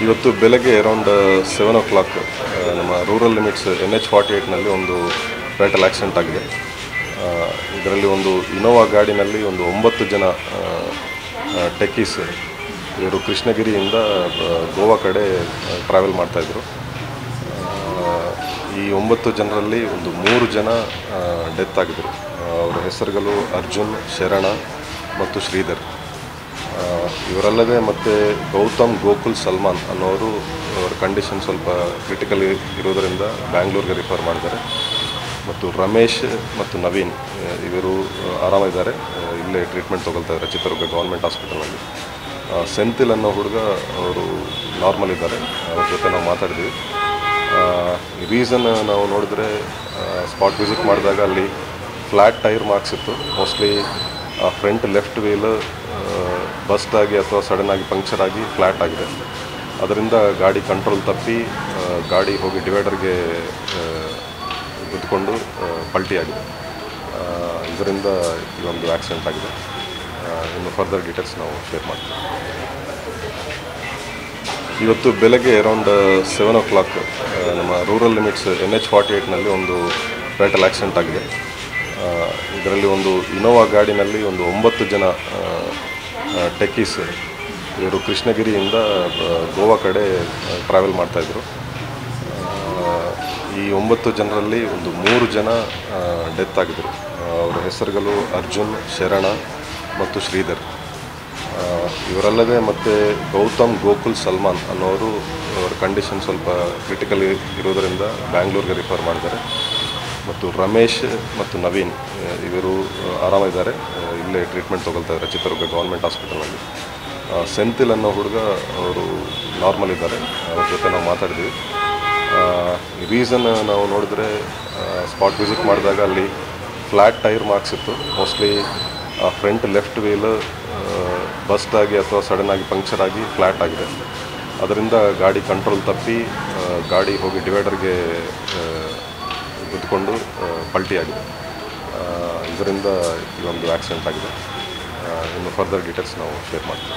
ಇವತ್ತು ಬೆಳಗ್ಗೆ around 7 o'clock ನಮ್ಮ ರೂರಲ್ ಲಿಮಿಟ್ಸ್ NH-48ನಲ್ಲಿ ಒಂದು ಫ್ಯಾಟಲ್ ಆಕ್ಸಿಡೆಂಟ್ ಆಗಿದೆ. ಇದರಲ್ಲಿ ಒಂದು ಇನೋವಾ ಗಾಡಿನಲ್ಲಿ ಒಂದು 9 ಜನ ಟೆಕ್ಕೀಸ್ ಇವರು ಕೃಷ್ಣಗಿರಿಯಿಂದ ಗೋವಾ ಕಡೆ ಟ್ರಾವೆಲ್ ಮಾಡ್ತಾಯಿದ್ರು. ಈ 9 ಜನರಲ್ಲಿ ಒಂದು 3 ಜನ ಡೆತ್ ಆಗಿದ್ದರು. ಅವರ ಹೆಸರುಗಳು ಅರ್ಜುನ್, ಶರಣ ಮತ್ತು ಶ್ರೀಧರ್. ಇವರಲ್ಲದೆ ಮತ್ತು ಗೌತಮ್, ಗೋಕುಲ್, ಸಲ್ಮಾನ್ ಅನ್ನೋರು ಅವರ ಕಂಡೀಷನ್ ಸ್ವಲ್ಪ ಕ್ರಿಟಿಕಲ್ ಇರೋದರಿಂದ ಬ್ಯಾಂಗ್ಳೂರಿಗೆ ರಿಫರ್ ಮಾಡಿದ್ದಾರೆ. ಮತ್ತು ರಮೇಶ್ ಮತ್ತು ನವೀನ್ ಇವರು ಆರಾಮಿದ್ದಾರೆ, ಇಲ್ಲೇ ಟ್ರೀಟ್ಮೆಂಟ್ ತೊಗೊಳ್ತಾ ಇದ್ದಾರೆ ಚಿತ್ರದುರ್ಗ ಗೌರ್ಮೆಂಟ್ ಹಾಸ್ಪಿಟಲ್ನಲ್ಲಿ. ಸೆಂಥಿಲ್ ಅನ್ನೋ ಹುಡುಗ ಅವರು ನಾರ್ಮಲ್ ಇದ್ದಾರೆ, ಅವ್ರ ಜೊತೆ ನಾವು ಮಾತಾಡಿದ್ವಿ. ರೀಸನ್ ನಾವು ನೋಡಿದ್ರೆ ಸ್ಪಾಟ್ ವಿಸಿಟ್ ಮಾಡಿದಾಗ ಅಲ್ಲಿ ಫ್ಲ್ಯಾಟ್ ಟೈರ್ ಮಾರ್ಕ್ಸ್ ಇತ್ತು. ಮೋಸ್ಟ್ಲಿ ಫ್ರಂಟ್ ಲೆಫ್ಟ್ ವೀಲ್ ಬಸ್ಟಾಗಿ ಅಥವಾ ಸಡನ್ನಾಗಿ ಪಂಕ್ಚರ್ ಆಗಿ ಫ್ಲ್ಯಾಟ್ ಆಗಿದೆ. ಅದರಿಂದ ಗಾಡಿ ಕಂಟ್ರೋಲ್ ತಪ್ಪಿ ಗಾಡಿ ಹೋಗಿ ಡಿವೈಡರ್ಗೆ ಕುತ್ಕೊಂಡು ಪಲ್ಟಿ ಆಗಿದೆ. ಇದರಿಂದ ಈ ಒಂದು ಆಕ್ಸಿಡೆಂಟ್ ಆಗಿದೆ. ಇನ್ನು ಫರ್ದರ್ ಡೀಟೇಲ್ಸ್ ನಾವು ಶೇರ್ ಮಾಡ್ತೀವಿ. ಇವತ್ತು ಬೆಳಗ್ಗೆ ಅರೌಂಡ್ 7 o'clock ನಮ್ಮ ರೂರಲ್ ಲಿಮಿಟ್ಸ್ NH-48ನಲ್ಲಿ ಒಂದು ಫ್ಯಾಟಲ್ ಆಕ್ಸಿಡೆಂಟ್ ಆಗಿದೆ. ಇದರಲ್ಲಿ ಒಂದು ಇನೋವಾ ಗಾಡಿನಲ್ಲಿ ಒಂದು 9 ಜನ ಟೆಕ್ಕೀಸ್ ಇವರು ಕೃಷ್ಣಗಿರಿಯಿಂದ ಗೋವಾ ಕಡೆ ಟ್ರಾವೆಲ್ ಮಾಡ್ತಾಯಿದ್ರು. ಈ 9 ಜನರಲ್ಲಿ ಒಂದು 3 ಜನ ಡೆತ್ ಆಗಿದ್ದರು. ಅವರ ಹೆಸರುಗಳು ಅರ್ಜುನ್, ಶರಣ ಮತ್ತು ಶ್ರೀಧರ್. ಇವರಲ್ಲದೆ ಮತ್ತು ಗೌತಮ್, ಗೋಕುಲ್, ಸಲ್ಮಾನ್ ಅನ್ನೋರು ಅವರ ಕಂಡೀಷನ್ ಸ್ವಲ್ಪ ಕ್ರಿಟಿಕಲ್ ಇರೋದರಿಂದ ಬ್ಯಾಂಗ್ಳೂರಿಗೆ ರಿಫರ್ ಮಾಡಿದ್ದಾರೆ. ಮತ್ತು ರಮೇಶ್ ಮತ್ತು ನವೀನ್ ಇವರು ಆರಾಮಿದ್ದಾರೆ, ಇಲ್ಲೇ ಟ್ರೀಟ್ಮೆಂಟ್ ತೊಗೊಳ್ತಾ ಇದ್ದಾರೆ ಚಿತ್ರದುರ್ಗ ಗೌರ್ಮೆಂಟ್ ಹಾಸ್ಪಿಟಲ್ನಲ್ಲಿ. ಸೆಂಥಿಲ್ ಅನ್ನೋ ಹುಡುಗ ಅವರು ನಾರ್ಮಲ್ ಇದ್ದಾರೆ, ಅವ್ರ ಜೊತೆ ನಾವು ಮಾತಾಡಿದ್ವಿ. ರೀಸನ್ ನಾವು ನೋಡಿದ್ರೆ ಸ್ಪಾಟ್ ವಿಸಿಟ್ ಮಾಡಿದಾಗ ಅಲ್ಲಿ ಫ್ಲ್ಯಾಟ್ ಟೈರ್ ಮಾರ್ಕ್ಸ್ ಇತ್ತು. ಮೋಸ್ಟ್ಲಿ ಫ್ರಂಟ್ ಲೆಫ್ಟ್ ವೀಲ್ ಬಸ್ಟಾಗಿ ಅಥವಾ ಸಡನ್ನಾಗಿ ಪಂಕ್ಚರ್ ಆಗಿ ಫ್ಲ್ಯಾಟ್ ಆಗಿದೆ. ಅದರಿಂದ ಗಾಡಿ ಕಂಟ್ರೋಲ್ ತಪ್ಪಿ ಗಾಡಿ ಹೋಗಿ ಡಿವೈಡರ್ಗೆ ಕುತ್ಕೊಂಡು ಪಲ್ಟಿ ಆಗಿದೆ. ಇದರಿಂದ ಈ ಒಂದು ಆಕ್ಸಿಡೆಂಟ್ ಆಗಿದೆ. ಇನ್ನು ಫರ್ದರ್ ಡೀಟೇಲ್ಸ್ ನಾವು ಶೇರ್ ಮಾಡ್ತೀವಿ.